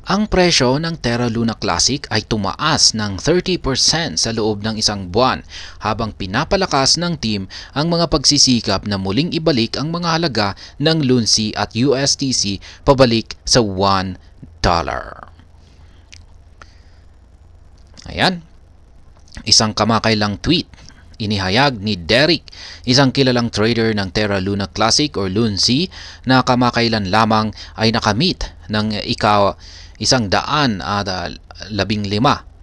Ang presyo ng Terra Luna Classic ay tumaas ng 30% sa loob ng isang buwan habang pinapalakas ng team ang mga pagsisikap na muling ibalik ang mga halaga ng LUNC at USDC pabalik sa $1. Ayan, isang kamakailang tweet inihayag ni Derek, isang kilalang trader ng Terra Luna Classic or LUNC na kamakailan lamang ay nakamit ng $115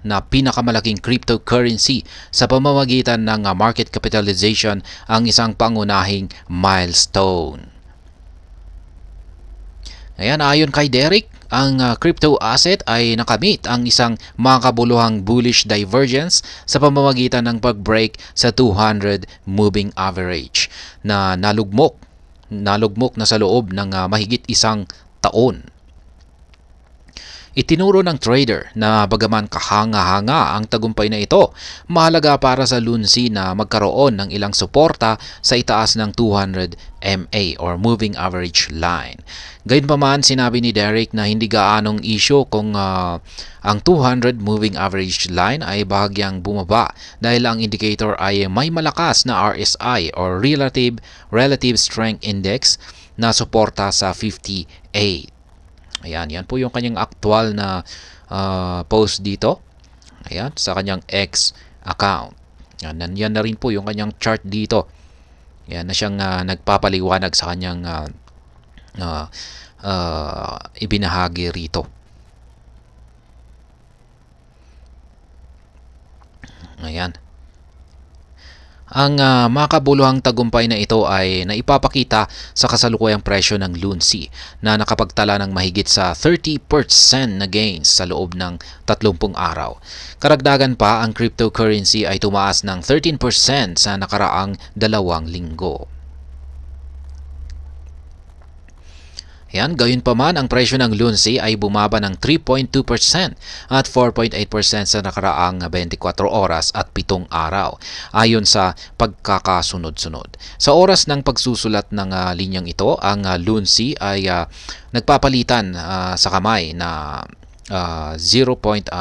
na pinakamalaking cryptocurrency sa pamamagitan ng market capitalization, ang isang pangunahing milestone. Ayan, ayon kay Derek, ang crypto asset ay nakamit ang isang makabuluhang bullish divergence sa pamamagitan ng pag-break sa 200 moving average na nalugmok na sa loob ng mahigit isang taon. Itinuro ng trader na bagaman kahanga-hanga ang tagumpay na ito, mahalaga para sa LUNC na magkaroon ng ilang suporta sa itaas ng 200 MA or moving average line. Gayunpaman, sinabi ni Derek na hindi gaanong issue kung ang 200 moving average line ay bahagyang bumaba dahil ang indicator ay may malakas na RSI or Relative Strength Index na suporta sa 58. Ayan, yan po yung kanyang aktual na post dito. Ayan, sa kanyang X account. Yan na rin po yung kanyang chart dito. Yan na siyang nagpapaliwanag sa kanyang ibinahagi rito. Ayan. Ang makabuluhang tagumpay na ito ay naipapakita sa kasalukuyang presyo ng LUNC na nakapagtala ng mahigit sa 30% na gains sa loob ng 30 araw. Karagdagan pa, ang cryptocurrency ay tumaas ng 13% sa nakaraang 2 linggo. Yan, gayunpaman ang presyo ng LUNC ay bumaba ng 3.2% at 4.8% sa nakaraang 24 oras at 7 araw ayon sa pagkakasunod-sunod. Sa oras ng pagsusulat ng linyang ito, ang LUNC ay nagpapalitan sa kamay na 0.40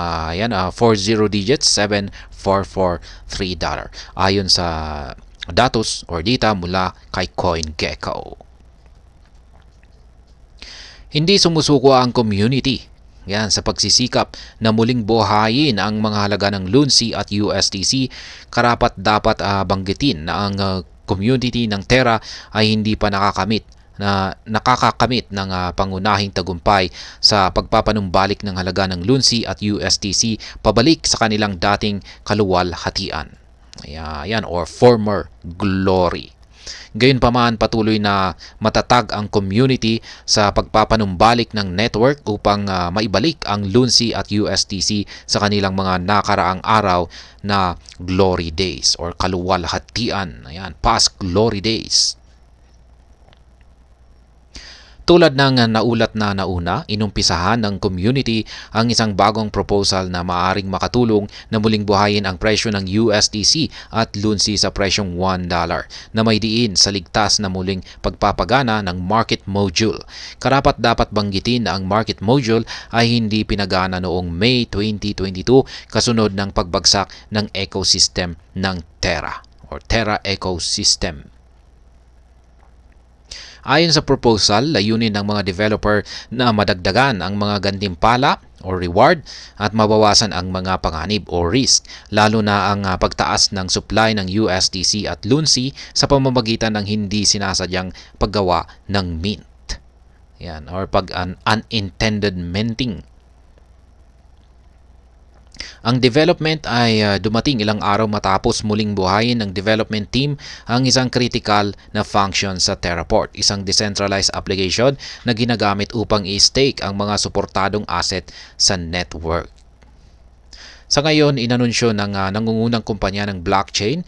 digits, $7,443 ayon sa datos or data mula kay CoinGecko. Hindi sumusuko ang community sa pagsisikap na muling buhayin ang mga halaga ng LUNC at USDC. Karapat-dapat banggitin na ang community ng Terra ay hindi pa nakakakamit ng pangunahing tagumpay sa pagpapanumbalik ng halaga ng LUNC at USDC pabalik sa kanilang dating kaluwalhatian. Ayan, or former glory. Gayunpaman, patuloy na matatag ang community sa pagpapanumbalik ng network upang maibalik ang LUNC at USDC sa kanilang mga nakaraang araw na glory days or kaluwalhatian. Ayan, past glory days. Tulad ng naulat na nauna, inumpisahan ng community ang isang bagong proposal na maaring makatulong na muling buhayin ang presyo ng USDC at LUNC sa presyong $1 na may diin sa ligtas na muling pagpapagana ng market module. Karapat-dapat banggitin na ang market module ay hindi pinagana noong May 2022 kasunod ng pagbagsak ng ecosystem ng Terra or Terra ecosystem. Ayon sa proposal, layunin ng mga developer na madagdagan ang mga gantimpala o reward at mabawasan ang mga panganib o risk, lalo na ang pagtaas ng supply ng USDC at LUNC sa pamamagitan ng hindi sinasadyang paggawa ng mint. Yan, or unintended minting. Ang development ay dumating ilang araw matapos muling buhayin ng development team ang isang critical na function sa Terraport, isang decentralized application na ginagamit upang i-stake ang mga suportadong asset sa network. Sa ngayon, inanunsyo ng nangungunang kumpanya ng blockchain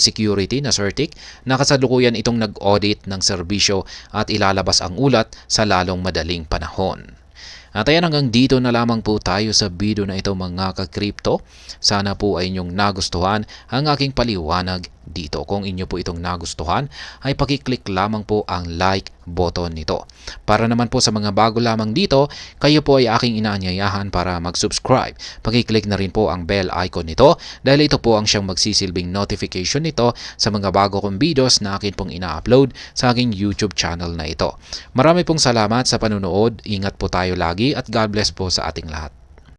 security na Certic na kasalukuyan itong nag-audit ng serbisyo at ilalabas ang ulat sa lalong madaling panahon. At ayan, hanggang dito na lamang po tayo sa video na ito mga ka-crypto. Sana po ay inyong nagustuhan ang aking paliwanag dito. Kung inyo po itong nagustuhan ay pakiclick lamang po ang like button nito. Para naman po sa mga bago lamang dito, kayo po ay aking inaanyayahan para mag-subscribe. Pakiclick na rin po ang bell icon nito dahil ito po ang siyang magsisilbing notification nito sa mga bago kong videos na akin pong ina-upload sa aking YouTube channel na ito. Marami pong salamat sa panunood. Ingat po tayo lagi at God bless po sa ating lahat.